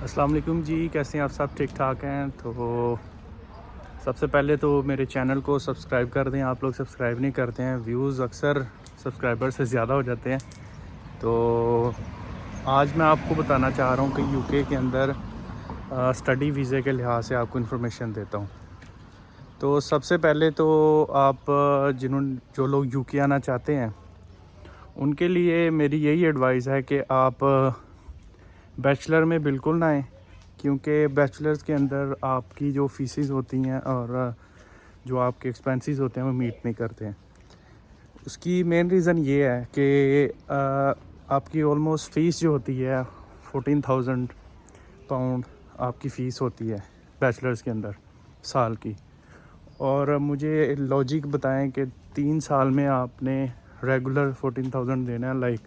अस्सलाम वालेकुम जी, कैसे हैं आप सब? ठीक ठाक हैं? तो सबसे पहले तो मेरे चैनल को सब्सक्राइब कर दें। आप लोग सब्सक्राइब नहीं करते हैं। व्यूज़ अक्सर सब्सक्राइबर से ज़्यादा हो जाते हैं। तो आज मैं आपको बताना चाह रहा हूँ कि यूके के अंदर स्टडी वीज़े के लिहाज से आपको इन्फॉर्मेशन देता हूँ। तो सबसे पहले तो आप जो लोग यूके आना चाहते हैं उनके लिए मेरी यही एडवाइस है कि आप बैचलर में बिल्कुल ना आएँ, क्योंकि बैचलर्स के अंदर आपकी जो फ़ीसेस होती हैं और जो आपके एक्सपेंसेस होते हैं वो मीट नहीं करते हैं। उसकी मेन रीज़न ये है कि आपकी ऑलमोस्ट फ़ीस जो होती है 14,000 पाउंड आपकी फ़ीस होती है बैचलर्स के अंदर साल की। और मुझे लॉजिक बताएं कि 3 साल में आपने रेगुलर 14,000 देना है। लाइक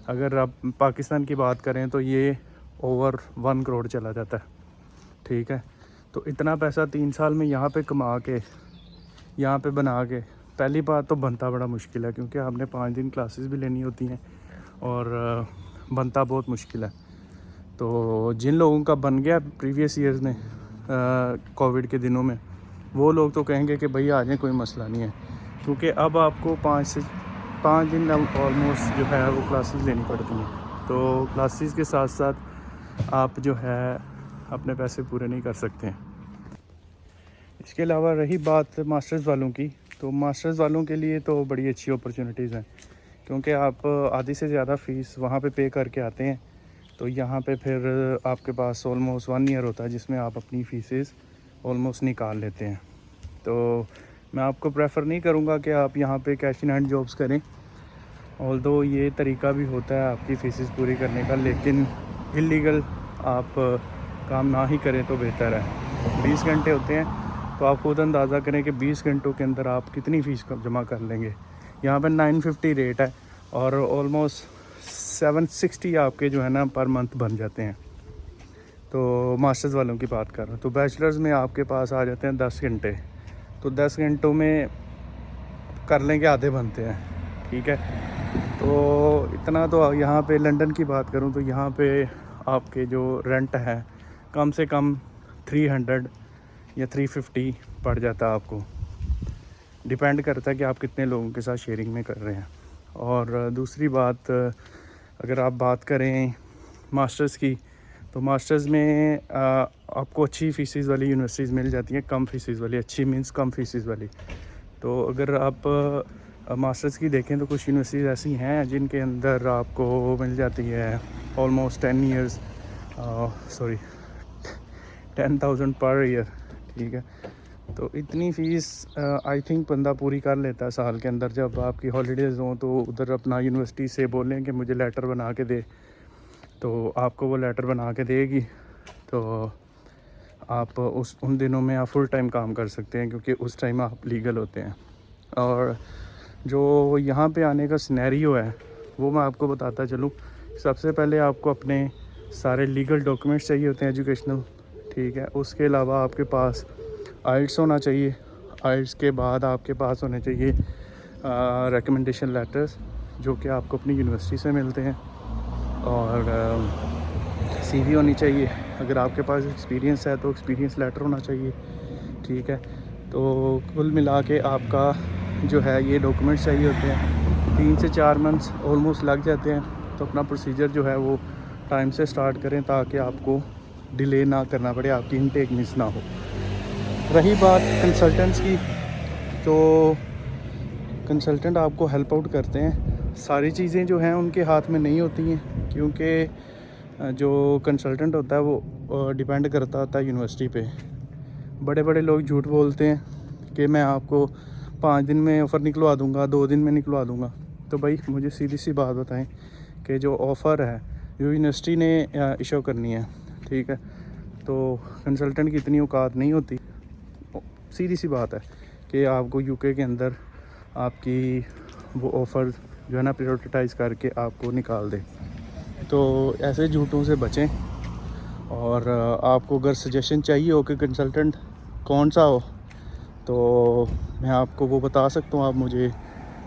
अगर आप पाकिस्तान की बात करें तो ये ओवर 1 करोड़ चला जाता है, ठीक है। तो इतना पैसा 3 साल में यहाँ पे कमा के यहाँ पे बना के, पहली बात तो बनता बड़ा मुश्किल है, क्योंकि आपने 5 दिन क्लासेस भी लेनी होती हैं और बनता बहुत मुश्किल है। तो जिन लोगों का बन गया प्रीवियस ईयर्स में कोविड के दिनों में, वो लोग तो कहेंगे कि भैया आ जाए, कोई मसला नहीं है, क्योंकि अब आपको 5 दिन ऑलमोस्ट जो है वो क्लासेस लेनी पड़ती हैं। तो क्लासेस के साथ साथ आप जो है अपने पैसे पूरे नहीं कर सकते हैं। इसके अलावा रही बात मास्टर्स वालों की, तो मास्टर्स वालों के लिए तो बड़ी अच्छी अपॉर्चुनिटीज़ हैं, क्योंकि आप आधी से ज़्यादा फ़ीस वहाँ पे पे करके आते हैं। तो यहाँ पे फिर आपके पास ऑलमोस्ट 1 ईयर होता है जिसमें आप अपनी फ़ीसेस ऑलमोस्ट निकाल लेते हैं। तो मैं आपको प्रेफर नहीं करूँगा कि आप यहाँ पे कैश इन हैंड जॉब्स करें, ऑल्दो ये तरीका भी होता है आपकी फ़ीसेस पूरी करने का, लेकिन इलीगल आप काम ना ही करें तो बेहतर है। 20 घंटे होते हैं, तो आप खुद अंदाज़ा करें कि 20 घंटों के अंदर आप कितनी फ़ीस जमा कर लेंगे। यहाँ पे 950 रेट है और ऑलमोस्ट 760 आपके जो है ना पर मंथ बन जाते हैं। तो मास्टर्स वालों की बात कर रहा हूँ। तो बैचलर्स में आपके पास आ जाते हैं 10 घंटे, तो 10 घंटों में कर लेंगे आधे बनते हैं, ठीक है। तो इतना तो यहाँ पे लंदन की बात करूँ तो यहाँ पे आपके जो रेंट है कम से कम 300 या 350 पड़ जाता है आपको। डिपेंड करता है कि आप कितने लोगों के साथ शेयरिंग में कर रहे हैं। और दूसरी बात, अगर आप बात करें मास्टर्स की, तो मास्टर्स में आपको अच्छी फ़ीसेस वाली यूनिवर्सिटीज़ मिल जाती हैं, कम फ़ीसेस वाली। अच्छी मीन्स कम फ़ीसेस वाली। तो अगर आप मास्टर्स की देखें तो कुछ यूनिवर्सिटीज़ ऐसी हैं जिनके अंदर आपको मिल जाती है ऑलमोस्ट 10,000 पर ईयर, ठीक है। तो इतनी फ़ीस आई थिंक बंदा पूरी कर लेता है साल के अंदर। जब आपकी हॉलीडेज़ हों तो उधर अपना यूनिवर्सिटी से बोलें कि मुझे लेटर बना के दे, तो आपको वो लेटर बना के देगी। तो आप उन दिनों में आप फुल टाइम काम कर सकते हैं, क्योंकि उस टाइम आप लीगल होते हैं। और जो यहाँ पे आने का सिनेरियो है वो मैं आपको बताता चलूँ। सबसे पहले आपको अपने सारे लीगल डॉक्यूमेंट्स चाहिए होते हैं एजुकेशनल, ठीक है। उसके अलावा आपके पास आइल्स होना चाहिए। आइल्स के बाद आपके पास होने चाहिए रिकमेंडेशन लेटर्स, जो कि आपको अपनी यूनिवर्सिटी से मिलते हैं। और सीवी होनी चाहिए। अगर आपके पास एक्सपीरियंस है तो एक्सपीरियंस लेटर होना चाहिए, ठीक है। तो कुल मिला के आपका जो है ये डॉक्यूमेंट्स चाहिए होते हैं। 3 से 4 मंथ्स ऑलमोस्ट लग जाते हैं। तो अपना प्रोसीजर जो है वो टाइम से स्टार्ट करें, ताकि आपको डिले ना करना पड़े, आपकी इनटेक मिस ना हो। रही बात कंसल्टेंट्स की, तो कंसल्टेंट आपको हेल्प आउट करते हैं। सारी चीज़ें जो हैं उनके हाथ में नहीं होती हैं, क्योंकि जो कंसल्टेंट होता है वो डिपेंड करता होता है यूनिवर्सिटी पे। बड़े बड़े लोग झूठ बोलते हैं कि मैं आपको 5 दिन में ऑफ़र निकलवा दूंगा, 2 दिन में निकलवा दूंगा। तो भाई मुझे सीधी सी बात बताएं कि जो ऑफ़र है जो यूनिवर्सिटी ने इशू करनी है, ठीक है, तो कंसल्टेंट की इतनी औकात नहीं होती। सीधी सी बात है कि आपको यूके के अंदर आपकी वो ऑफ़र जो है ना प्रायोरिटाइज़ करके आपको निकाल दे। तो ऐसे झूठों से बचें। और आपको अगर सजेशन चाहिए हो कि कंसल्टेंट कौन सा हो, तो मैं आपको वो बता सकता हूँ। आप मुझे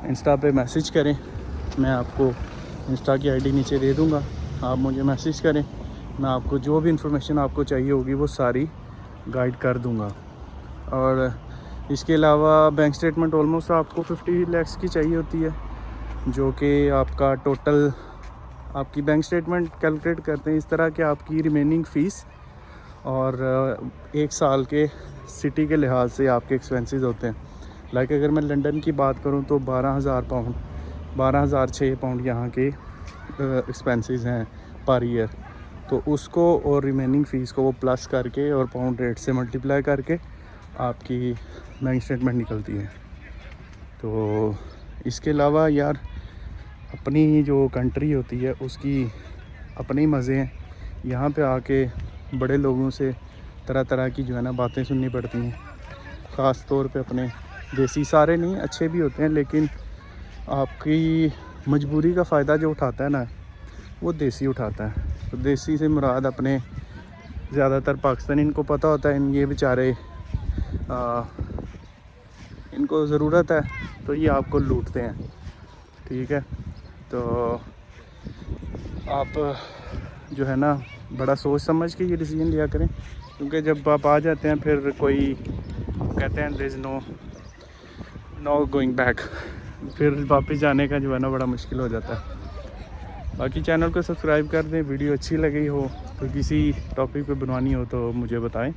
इंस्टा पे मैसेज करें, मैं आपको इंस्टा की आईडी नीचे दे दूँगा। आप मुझे मैसेज करें, मैं आपको जो भी इंफॉर्मेशन आपको चाहिए होगी वो सारी गाइड कर दूंगा। और इसके अलावा बैंक स्टेटमेंट ऑलमोस्ट आपको 50 लाख की चाहिए होती है, जो कि आपका टोटल आपकी बैंक स्टेटमेंट कैलकुलेट करते हैं इस तरह कि आपकी रिमेनिंग फ़ीस और 1 साल के सिटी के लिहाज से आपके एक्सपेंसेस होते हैं। लाइक अगर मैं लंदन की बात करूं तो 12,000 पाउंड 12,006 पाउंड यहाँ के एक्सपेंसेस हैं पर ईयर। तो उसको और रिमेनिंग फ़ीस को वो प्लस करके और पाउंड रेट से मल्टीप्लाई करके आपकी बैंक स्टेटमेंट निकलती है। तो इसके अलावा यार अपनी जो कंट्री होती है उसकी अपने ही मज़े हैं। यहाँ पे आके बड़े लोगों से तरह तरह की जो है ना बातें सुननी पड़ती हैं, ख़ास तौर पे अपने देसी। सारे नहीं, अच्छे भी होते हैं, लेकिन आपकी मजबूरी का फ़ायदा जो उठाता है ना वो देसी उठाता है। तो देसी से मुराद अपने ज़्यादातर पाकिस्तानी, इनको पता होता है ये बेचारे इनको ज़रूरत है तो ये आपको लूटते हैं, ठीक है। तो आप जो है ना बड़ा सोच समझ के ये डिसीजन लिया करें, क्योंकि जब आप आ जाते हैं फिर कोई कहते हैं there is no going back, फिर वापस जाने का जो है ना बड़ा मुश्किल हो जाता है। बाकी चैनल को सब्सक्राइब कर दें, वीडियो अच्छी लगी हो तो किसी टॉपिक पे बनवानी हो तो मुझे बताएं,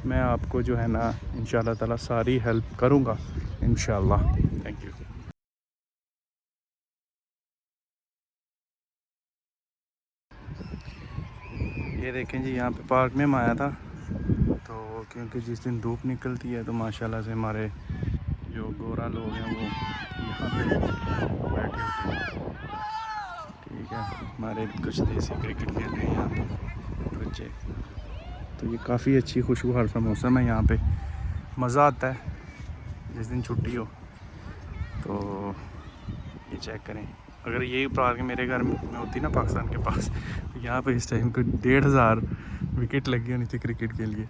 मैं आपको जो है ना इंशाल्लाह ताला सारी हेल्प करूँगा इंशाल्लाह। Thank you. ये देखें जी, यहाँ पे पार्क में मैं आया था तो क्योंकि जिस दिन धूप निकलती है तो माशाल्लाह से हमारे जो गोरा लोग हैं वो यहाँ पे बैठे होते हैं, ठीक है। हमारे कुछ देसी क्रिकेट खेल रहे हैं यहाँ पे बच्चे। तो ये काफ़ी अच्छी खुशगवार सा मौसम है यहाँ पे, मज़ा आता है जिस दिन छुट्टी हो। तो ये चेक करें, अगर यही पार्क मेरे घर में होती ना पाकिस्तान के पास, तो यहाँ पे इस टाइम को 1,500 विकेट लगी होनी थी क्रिकेट के लिए।